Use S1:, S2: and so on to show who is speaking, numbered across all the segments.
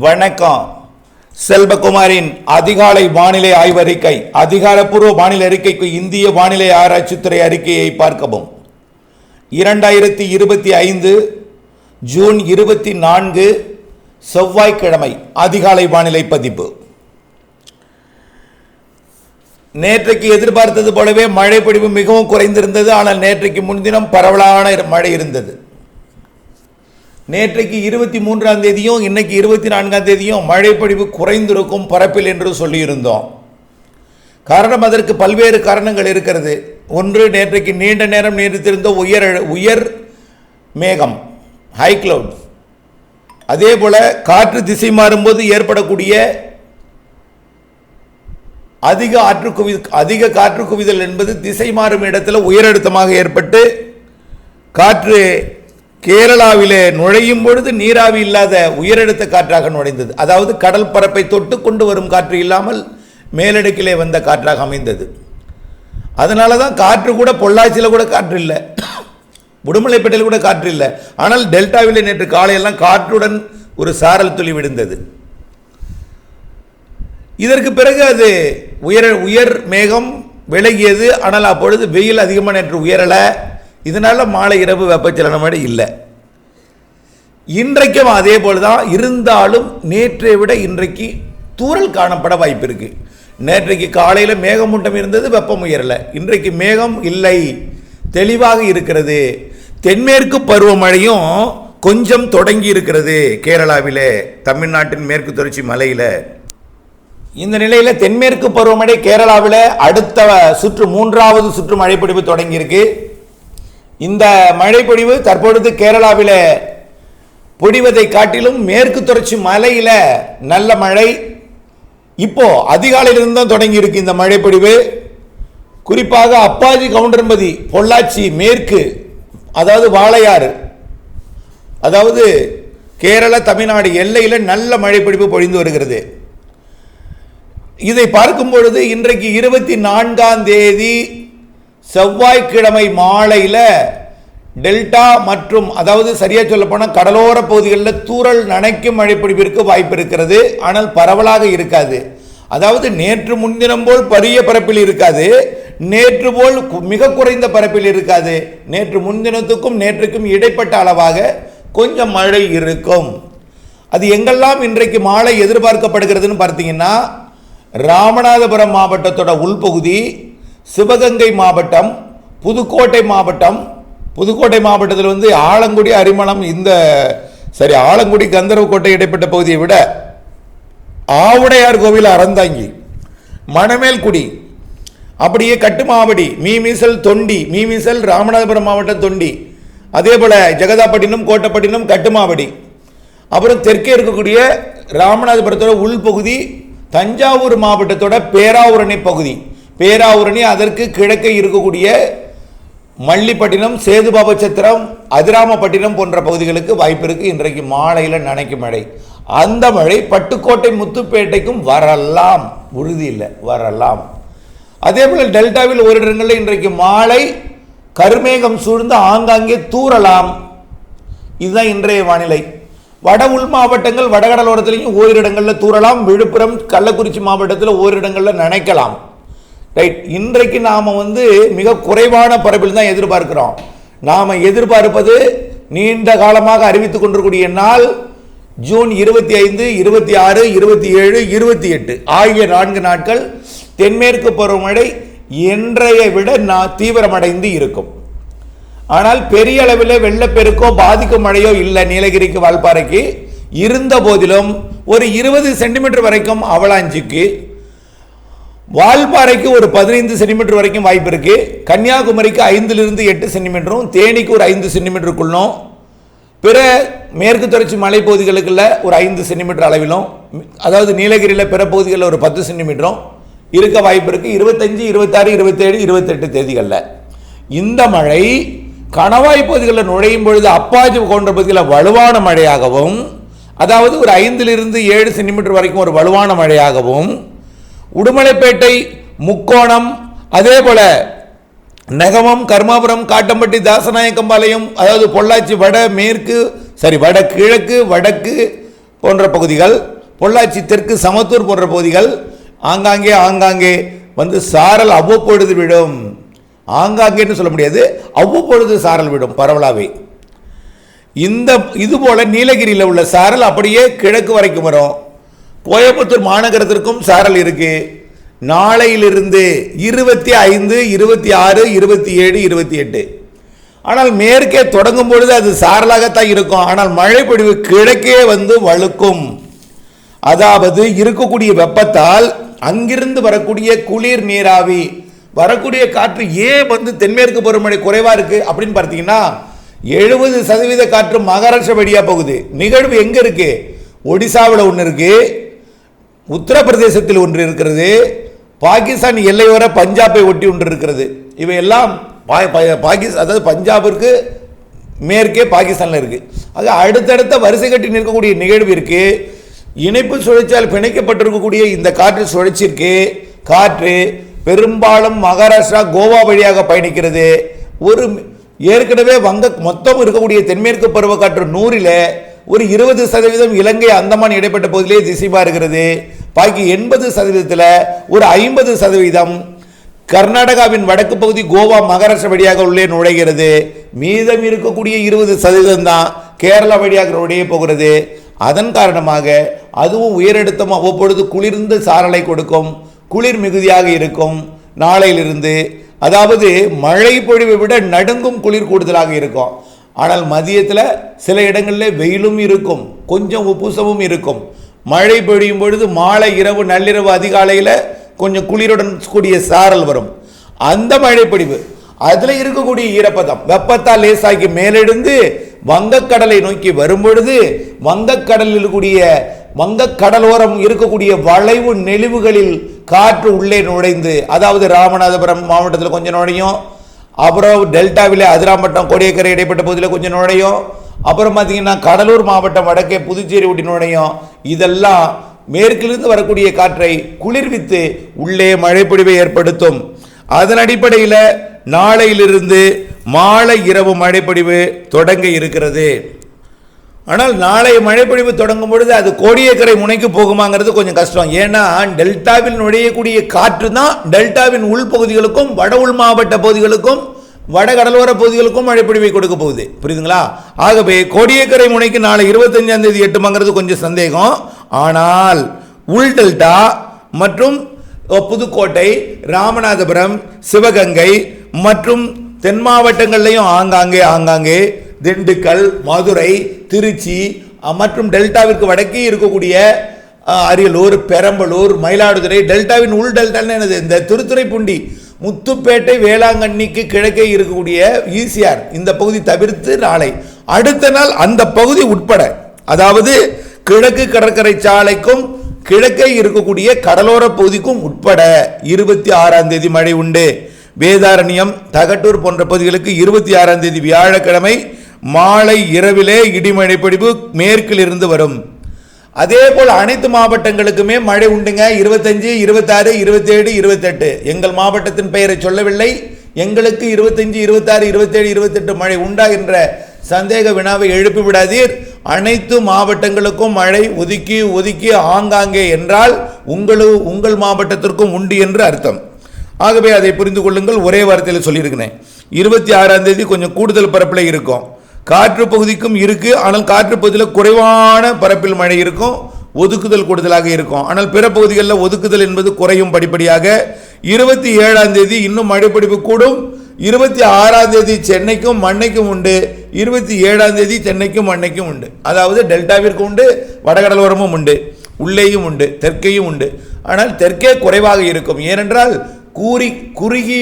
S1: வணக்கம். செல்வகுமாரின் அதிகாலை வானிலை ஆய்வறிக்கை. அதிகாரப்பூர்வ வானிலை அறிக்கைக்கு இந்திய வானிலை ஆராய்ச்சித்துறை அறிக்கையை பார்க்கவும். 2025 ஜூன் 24 செவ்வாய்க்கிழமை அதிகாலை வானிலை பதிப்பு. நேற்றைக்கு எதிர்பார்த்தது போலவே மழை பொழிவு மிகவும் குறைந்திருந்தது. ஆனால் நேற்றைக்கு முன்தினம் பரவலான மழை இருந்தது. நேற்றைக்கு 23ஆம் தேதியும் இன்னைக்கு 24ஆம் தேதியும் மழை பொழிவு குறைந்திருக்கும் பரப்பில் என்று சொல்லியிருந்தோம். காரணம், அதற்கு பல்வேறு காரணங்கள் இருக்கிறது. ஒன்று, நேற்றைக்கு நீண்ட நேரம் நீடித்திருந்த உயர் மேகம், ஹை கிளவுட். அதே போல காற்று திசை மாறும்போது ஏற்படக்கூடிய அதிக காற்று குவிதல் என்பது திசை மாறும் இடத்துல உயரழுத்தமாக ஏற்பட்டு காற்று கேரளாவிலே நுழையும் பொழுது நீராவி இல்லாத உயரழுத்த காற்றாக நுழைந்தது. அதாவது கடல் பரப்பை தொட்டு கொண்டு வரும் காற்று இல்லாமல் மேலடுக்கிலே வந்த காற்றாக அமைந்தது. அதனால தான் காற்று கூட பொள்ளாச்சியில் கூட காற்று இல்லை, உடுமலைப்பேட்டையில் கூட காற்று இல்லை. ஆனால் டெல்டாவில் நேற்று காலையெல்லாம் காற்றுடன் ஒரு சாரல் துளி விழுந்தது. இதற்கு பிறகு அது உயர் மேகம் விலகியது. ஆனால் அப்பொழுது வெயில் அதிகமாக நேற்று உயரலை. இதனால் மாலை இரவு வெப்பச்சலனமடை இல்லை. இன்றைக்கும் அதே போலதான் இருந்தாலும் நேற்றை விட இன்றைக்கு தூறல் காணப்பட வாய்ப்பு இருக்கு. நேற்றைக்கு காலையில் மேகமூட்டம் இருந்தது, வெப்பம் உயரலை. இன்றைக்கு மேகம் இல்லை, தெளிவாக இருக்கிறது. தென்மேற்கு பருவமழையும் கொஞ்சம் தொடங்கி இருக்கிறது கேரளாவிலே, தமிழ்நாட்டின் மேற்கு தொடர்ச்சி மலையில். இந்த நிலையில் தென்மேற்கு பருவமழை கேரளாவில் அடுத்த சுற்று, 3வது சுற்று மழைப்பொழிவு தொடங்கியிருக்கு. இந்த மழைப்பொழிவு தற்பொழுது கேரளாவில் பொழிவதை காட்டிலும் மேற்கு தொடர்ச்சி மலையில் நல்ல மழை இப்போ அதிகாலையிலிருந்து தான் தொடங்கி இருக்கு. இந்த மழைப்பொழிவு குறிப்பாக அப்பாஜி கவுண்டன்பதி, பொள்ளாச்சி மேற்கு, அதாவது வாளையாறு, அதாவது கேரள தமிழ்நாடு எல்லையில் நல்ல மழைப்பொழிவு பொழிந்து வருகிறது. இதை பார்க்கும் பொழுது இன்றைக்கு 24ஆம் தேதி செவ்வாய்க்கிழமை மாலையில் டெல்டா மற்றும், அதாவது சரியா சொல்ல போனால் கடலோர பகுதிகளில் தூறல் நனைக்கும் மழை பொழிவிற்கு வாய்ப்பு இருக்கிறது. ஆனால் பரவலாக இருக்காது. அதாவது நேற்று முன்தினம் போல் பெரிய பரப்பில் இருக்காது, நேற்று போல் மிக குறைந்த பரப்பில் இருக்காது. நேற்று முன்தினத்துக்கும் நேற்றுக்கும் இடைப்பட்ட அளவாக கொஞ்சம் மழை இருக்கும். அது எங்கெல்லாம் இன்றைக்கு மாலை எதிர்பார்க்கப்படுகிறதுன்னு பார்த்தீங்கன்னா, ராமநாதபுரம் மாவட்டத்தோட உள்பகுதி, சிவகங்கை மாவட்டம், புதுக்கோட்டை மாவட்டம். புதுக்கோட்டை மாவட்டத்தில் ஆலங்குடி, அரிமளம், ஆலங்குடி கந்தர்வக்கோட்டை இடைப்பட்ட பகுதியை விட ஆவுடையார் கோவில், அறந்தாங்கி, மணமேல்குடி, அப்படியே கட்டுமாவடி, மீமிசல், தொண்டி, மீமிசல் ராமநாதபுரம் மாவட்டம் தொண்டி, அதே போல ஜெகதாப்பட்டினம், கோட்டப்பட்டினம், கட்டுமாவடி, அப்புறம் தெற்கே இருக்கக்கூடிய ராமநாதபுரத்தோட உள்பகுதி, தஞ்சாவூர் மாவட்டத்தோட பேராவூரணி பகுதி, பேராவூரணி, அதற்கு கிழக்கே இருக்கக்கூடிய மல்லிப்பட்டினம், சேதுபாபச்சத்திரம், அதிராமப்பட்டினம் போன்ற பகுதிகளுக்கு வாய்ப்பு இருக்கு. இன்றைக்கு மாலையில் நனைக்கும் மழை. அந்த மழை பட்டுக்கோட்டை, முத்துப்பேட்டைக்கும் வரலாம், உறுதி இல்லை, வரலாம். அதே போல டெல்டாவில் ஒரு இடங்களில் இன்றைக்கு மாலை கருமேகம் சூழ்ந்து ஆங்காங்கே தூறலாம். இதுதான் இன்றைய வானிலை. வட உள் மாவட்டங்கள், வடகடலோரத்திலையும் ஓரிடங்களில் தூறலாம். விழுப்புரம், கள்ளக்குறிச்சி மாவட்டத்தில் ஓரிடங்களில் நனைக்கலாம். ரைட். இன்றைக்கு நாம் மிக குறைவான பரப்பில் தான் எதிர்பார்க்கிறோம். நாம் எதிர்பார்ப்பது நீண்ட காலமாக அறிவித்துக் கொண்டிருக்கூடிய நாள் ஜூன் 25, 26, 27, 28 ஆகிய 4 நாட்கள் தென்மேற்கு பருவமழை இன்றைய விட தீவிரமடைந்து இருக்கும். ஆனால் பெரிய அளவில் வெள்ளப்பெருக்கோ பாதிக்கும் மழையோ இல்லை. நீலகிரிக்கு, வால்பாறைக்கு இருந்த போதிலும் ஒரு 20 சென்டிமீட்டர் வரைக்கும் அவலாஞ்சிக்கு, வால்பாறைக்கு ஒரு 15 சென்டிமீட்டர் வரைக்கும் வாய்ப்பு இருக்கு. கன்னியாகுமரிக்கு 5லிருந்து 8 சென்டிமீட்டரும், தேனிக்கு ஒரு 5 சென்டிமீட்டருக்குள்ளும், பிற மேற்கு தொடர்ச்சி மலைப்பகுதிகளுக்குள்ள ஒரு 5 சென்டிமீட்டர் அளவிலும், அதாவது நீலகிரியில் பிற பகுதிகளில் ஒரு 10 சென்டிமீட்டரும் இருக்க வாய்ப்பு இருக்கு. 25, 26, 27, 28 தேதிகளில் இந்த மழை கணவாய் பகுதிகளில் நுழையும் பொழுது அப்பாஜி போன்ற பகுதிகளில் வலுவான மழையாகவும், அதாவது ஒரு 5லிருந்து 7 சென்டிமீட்டர் வரைக்கும் ஒரு வலுவான மழையாகவும், உடுமலைப்பேட்டை, முக்கோணம், அதே போல நெகமம், கர்மாபுரம், காட்டம்பட்டி, தாசநாயக்கம்பாளையம், அதாவது பொள்ளாச்சி வட மேற்கு, வட கிழக்கு, வடக்கு, போன்ற பகுதிகள், பொள்ளாச்சி தெற்கு சமத்தூர் போன்ற பகுதிகள் ஆங்காங்கே வந்து சாரல் அவ்வப்பொழுது விடும். ஆங்காங்கேன்னு சொல்ல முடியாது, அவ்வப்பொழுது சாரல் விடும் பரவலாவே. இதுபோல நீலகிரியில் உள்ள சாரல் அப்படியே கிழக்கு வரைக்கும் வரும். கோயம்புத்தூர் மாநகரத்திற்கும் சாரல் இருக்கு. நாளையிலிருந்து 25, 26, 27, 28. ஆனால் மேற்கே தொடங்கும் பொழுது அது சாரலாகத்தான் இருக்கும். ஆனால் மழை பொழிவு கிழக்கே வந்து வழுக்கும். அதாவது இருக்கக்கூடிய வெப்பத்தால் அங்கிருந்து வரக்கூடிய குளிர் நீராவி வரக்கூடிய காற்று ஏன் வந்து தென்மேற்கு பருவமழை குறைவா இருக்கு அப்படின்னு பார்த்தீங்கன்னா, 70% காற்று மகாராஷ்டிரா வழியா போகுது. நிகழ்வு எங்க இருக்கு? ஒடிசாவில் ஒன்று இருக்கு, உத்தரப்பிரதேசத்தில் ஒன்று இருக்கிறது, பாகிஸ்தான் எல்லையோர பஞ்சாபை ஒட்டி ஒன்று இருக்கிறது. இவையெல்லாம் அதாவது பஞ்சாபிற்கு மேற்கே பாகிஸ்தானில் இருக்கு. ஆக அடுத்தடுத்த வரிசை கட்டி நிற்கக்கூடிய நிகழ்விற்கு இணைப்பு சுழற்சியால் பிணைக்கப்பட்டிருக்கக்கூடிய இந்த காற்று சுழற்சிற்கு காற்று பெரும்பாலும் மகாராஷ்டிரா கோவா வழியாக பயணிக்கிறது. ஒரு ஏற்கனவே மொத்தம் இருக்கக்கூடிய தென்மேற்கு பருவக்காற்று 100ல் ஒரு 20% இலங்கை அந்தமான் இடைப்பட்ட பகுதியிலே திசை மாறுகிறது. பாக்கி 80%, ஒரு 50% கர்நாடகாவின் வடக்கு பகுதி கோவா மகாராஷ்டிரா வழியாக உள்ளே நுழைகிறது. மீதம் இருக்கக்கூடிய 20% தான் கேரளா வழியாக நுழைய போகிறது. அதன் காரணமாக அதுவும் உயரழுத்தம் அவ்வப்பொழுது குளிர்ந்த சாரலை கொடுக்கும், குளிர் மிகுதியாக இருக்கும். நாளையிலிருந்து அதாவது மழை பொழிவை விட நடுங்கும் குளிர் கூடுதலாக இருக்கும். ஆனால் மதியத்தில் சில இடங்களில் வெயிலும் இருக்கும், கொஞ்சம் உப்புசமும் இருக்கும். மழை பொழியும் பொழுது மாலை இரவு நள்ளிரவு அதிகாலையில் கொஞ்சம் குளிருடன் கூடிய சாரல் வரும். அந்த மழை பொழிவு அதில் இருக்கக்கூடிய ஈரப்பதம் வெப்பத்தால் லேசாக்கி மேலெடுந்து வங்கக்கடலை நோக்கி வரும்பொழுது வங்கக்கடலில் கூடிய வங்கக்கடலோரம் இருக்கக்கூடிய வளைவு நெளிவுகளில் காற்று உள்ளே நுழைந்து, அதாவது ராமநாதபுரம் மாவட்டத்தில் கொஞ்சம் நுழையும், அப்புறம் டெல்டாவில் அதிராம்பட்டம் கோடியக்கரை இடைப்பட்ட பகுதியில் கொஞ்சம் நுழையும், அப்புறம் பார்த்தீங்கன்னா கடலூர் மாவட்டம் வடக்கே புதுச்சேரி ஒட்டி நுழையும். இதெல்லாம் மேற்கிலிருந்து வரக்கூடிய காற்றை குளிர்வித்து உள்ளே மழைப்பொழிவை ஏற்படுத்தும். அதன் அடிப்படையில் நாளையிலிருந்து மாலை இரவு மழைப்பொழிவு தொடங்க இருக்கிறது. ஆனால் நாளை மழைப்பொழிவு தொடங்கும் பொழுது அது கோடியக்கரை முனைக்கு போகுமாங்கிறது கொஞ்சம் கஷ்டம். ஏன்னா டெல்டாவில் நுழையக்கூடிய காற்று தான் டெல்டாவின் உள்பகுதிகளுக்கும் வட உள் மாவட்ட பகுதிகளுக்கும் வட கடலோர பகுதிகளுக்கும் மழைப்பொழிவை கொடுக்க போகுது. புரியுதுங்களா? ஆகவே கோடியக்கரை முனைக்கு நாளை 25ஆம் தேதி எட்டுமாங்கிறது கொஞ்சம் சந்தேகம். ஆனால் உள் டெல்டா மற்றும் புதுக்கோட்டை, ராமநாதபுரம், சிவகங்கை மற்றும் தென் மாவட்டங்கள்லையும் ஆங்காங்கே திண்டுக்கல், மதுரை, திருச்சி மற்றும் டெல்டாவிற்கு வடக்கே இருக்கக்கூடிய அரியலூர், பெரம்பலூர், மயிலாடுதுறை, டெல்டாவின் உள் டெல்டான்னு என்னது, இந்த திருத்துறைப்பூண்டி, முத்துப்பேட்டை, வேளாங்கண்ணிக்கு கிழக்கே இருக்கக்கூடிய ஈசிஆர் இந்த பகுதி தவிர்த்து நாளை அடுத்த நாள் அந்த பகுதி உட்பட, அதாவது கிழக்கு கடற்கரை சாலைக்கும் கிழக்கே இருக்கக்கூடிய கடலோர பகுதிக்கும் உட்பட 26ஆம் தேதி மழை உண்டு. வேதாரண்யம், தகட்டூர் போன்ற பகுதிகளுக்கு 26ஆம் தேதி வியாழக்கிழமை மாலை இரவிலே இடிமழை பொழிவு மேற்கில் இருந்து வரும். அதே போல் அனைத்து மாவட்டங்களுக்குமே மழை உண்டுங்க. 25, 26, 27, 28. எங்கள் மாவட்டத்தின் பெயரை சொல்லவில்லை. எங்களுக்கு 25, 26, 27, 28 மழை உண்டா என்ற சந்தேக வினாவை எழுப்பி விடாதீர். அனைத்து மாவட்டங்களுக்கும் மழை ஒதுக்கி ஆங்காங்கே என்றால் உங்கள் மாவட்டத்திற்கும் உண்டு என்று அர்த்தம். ஆகவே அதை புரிந்து கொள்ளுங்கள். ஒரே வாரத்தில் சொல்லியிருக்கிறேன். 26ஆம் தேதி கொஞ்சம் கூடுதல் பரப்பில் இருக்கும். காற்று பகுதிக்கும் இருக்கு. ஆனால் காற்று பகுதியில் குறைவான பரப்பில் மழை இருக்கும், ஒதுக்குதல் கூடுதலாக இருக்கும். ஆனால் பிற பகுதிகளில் ஒதுக்குதல் என்பது குறையும் படிப்படியாக. 27ஆம் தேதி இன்னும் மழைப்பொழிவு கூடும். 26ஆம் தேதி சென்னைக்கும் மண்ணைக்கும் உண்டு. 27ஆம் தேதி சென்னைக்கும் மண்ணைக்கும் உண்டு. அதாவது டெல்டாவிற்கு உண்டு, வடகடலோரமும் உண்டு, உள்ளேயும் உண்டு, தெற்கையும் உண்டு. ஆனால் தெற்கே குறைவாக இருக்கும். ஏனென்றால் குறுகி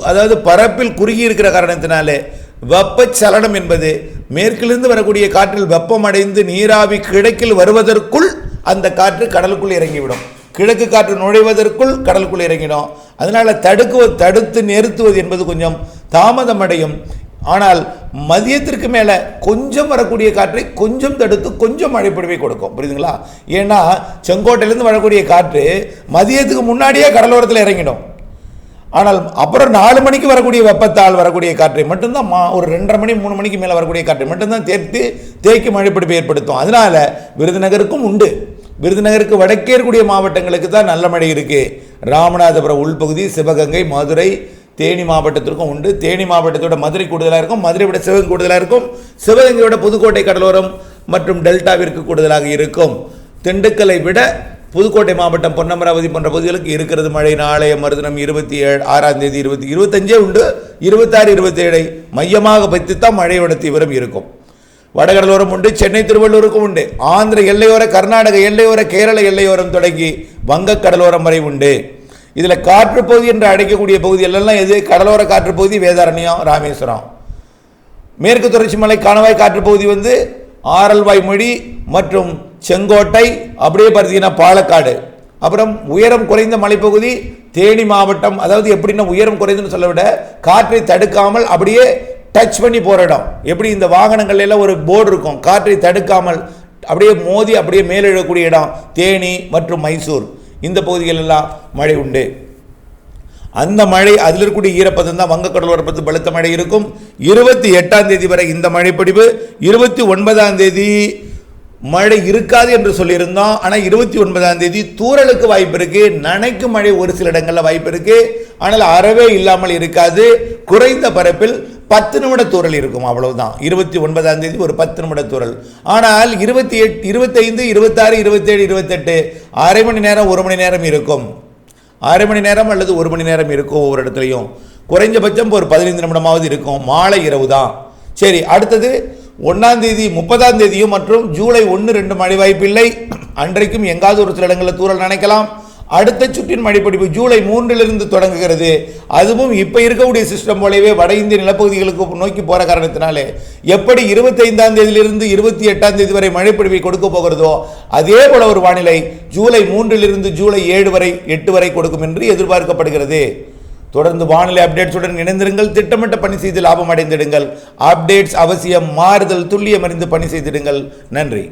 S1: அதாவது பரப்பில் குறுகி இருக்கிற காரணத்தினாலே வெப்பச்சலனம் என்பது மேற்கிலிருந்து வரக்கூடிய காற்றில் வெப்பமடைந்து நீராவி கிழக்கில் வருவதற்குள் அந்த காற்று கடலுக்குள் இறங்கிவிடும். கிழக்கு காற்று நுழைவதற்குள் கடலுக்குள் இறங்கிடும். அதனால் தடுத்து நிறுத்துவது என்பது கொஞ்சம் தாமதமடையும். ஆனால் மதியத்திற்கு மேலே கொஞ்சம் வரக்கூடிய காற்றை கொஞ்சம் தடுத்து கொஞ்சம் மழைப்பொழிவை கொடுக்கும். புரியுதுங்களா? ஏன்னா செங்கோட்டையிலேருந்து வரக்கூடிய காற்று மதியத்துக்கு முன்னாடியே கடலோரத்தில் இறங்கிடும். ஆனால் அப்புறம் 4 மணிக்கு வரக்கூடிய வெப்பத்தால் வரக்கூடிய காற்றை மட்டும்தான் ஒரு 2:30 மணி 3 மணிக்கு மேலே வரக்கூடிய காற்றை மட்டும்தான் தேக்கி மழைப்பிடிப்பு ஏற்படுத்தும். அதனால் விருதுநகருக்கும் உண்டு. விருதுநகருக்கு வடக்கே இருக்கக்கூடிய மாவட்டங்களுக்கு தான் நல்ல மழை இருக்குது. ராமநாதபுரம் உள்பகுதி, சிவகங்கை, மதுரை, தேனி மாவட்டத்திற்கும் உண்டு. தேனி மாவட்டத்தோட மதுரை கூடுதலாக இருக்கும், மதுரை விட சிவகங்கை கூடுதலாக இருக்கும், சிவகங்கையோட புதுக்கோட்டை கடலோரம் மற்றும் டெல்டாவிற்கு கூடுதலாக இருக்கும். திண்டுக்கலை விட புதுக்கோட்டை மாவட்டம், பொன்னமராவதி போன்ற பகுதிகளுக்கு இருக்கிறது மழை. நாளைய மறுதினம் 26ஆம் தேதி 25 உண்டு. 26, 27 மையமாக வைத்துத்தான் மழையோட தீவிரம் இருக்கும். வடகடலோரம் உண்டு, சென்னை திருவள்ளூருக்கும் உண்டு. ஆந்திர எல்லையோர, கர்நாடக எல்லையோர, கேரள எல்லையோரம் தொடங்கி வங்கக்கடலோரம் வரை உண்டு. இதில் காற்று பகுதி என்று அழைக்கக்கூடிய பகுதிகளெல்லாம் எது? கடலோர காற்று பகுதி வேதாரண்யம், ராமேஸ்வரம். மேற்கு தொடர்ச்சி மலை காணவாய் காற்று பகுதி ஆரல்வாய்மொழி மற்றும் செங்கோட்டை, அப்படியே பார்த்தீங்கன்னா பாலக்காடு. அப்புறம் உயரம் குறைந்த மலைப்பகுதி தேனி மாவட்டம். அதாவது எப்படின்னா உயரம் குறைந்துன்னு சொல்ல விட காற்றை தடுக்காமல் அப்படியே டச் பண்ணி போகிற இடம். எப்படி இந்த வாகனங்கள் எல்லாம் ஒரு போர்டு இருக்கும், காற்றை தடுக்காமல் அப்படியே மோதி அப்படியே மேலெழக்கூடிய இடம் தேனி மற்றும் மைசூர். இந்த பகுதிகள் எல்லாம் மழை உண்டு. அந்த மழை, அதில் இருக்கக்கூடிய ஈரப்பதம் தான் வங்கக்கடலோரப்பத்து பலத்த மழை இருக்கும். 28ஆம் தேதி வரை இந்த மழைப்பிடிப்பு. 29ஆம் தேதி மழை இருக்காது என்று சொல்லியிருந்தோம். ஆனால் 29ஆம் தேதி தூறலுக்கு வாய்ப்பு இருக்கு, நனைக்கும் மழை ஒரு சில இடங்களில் வாய்ப்பு இருக்கு. ஆனால் அறவே இல்லாமல் இருக்காது. குறைந்த பரப்பில் 10 நிமிட தூறல் இருக்கும், அவ்வளவுதான். 29ஆம் தேதி ஒரு 10 நிமிட தூறல். ஆனால் 28, 25, 26, 27, 28 அரை மணி நேரம் 1 மணி நேரம் இருக்கும். அரை மணி நேரம் அல்லது 1 மணி நேரம் இருக்கும் ஒவ்வொரு இடத்துலையும். குறைஞ்சபட்சம் ஒரு 15 நிமிடமாவது இருக்கும். மாலை இரவு தான். சரி, அடுத்தது 1ஆம் தேதி 30ஆம் தேதியும் மற்றும் ஜூலை 1, 2 மழை வாய்ப்பு இல்லை. அன்றைக்கும் எங்காவது ஒரு சில இடங்களில் தூறல் நினைக்கலாம். அடுத்த சுற்றின் மழைப்பிடிப்பு ஜூலை 3 தொடங்குகிறது. அதுவும் இப்போ இருக்கக்கூடிய சிஸ்டம் போலவே வட இந்திய நிலப்பகுதிகளுக்கு நோக்கி போகிற காரணத்தினாலே எப்படி 25ஆம் தேதியிலிருந்து 28ஆம் தேதி வரை மழைப்பிடிப்பை கொடுக்க போகிறதோ அதே போல ஒரு வானிலை ஜூலை 3 ஜூலை 7 வரை 8 வரை கொடுக்கும் என்று எதிர்பார்க்கப்படுகிறது. தொடர்ந்து வானிலை அப்டேட்ஸுடன் இணைந்திருங்கள். திட்டமிட்ட பணி செய்து லாபம் அடைந்திடுங்கள். அப்டேட்ஸ் அவசியம், மாறுதல் துல்லியம் அறிந்து பணி செய்திடுங்கள். நன்றி.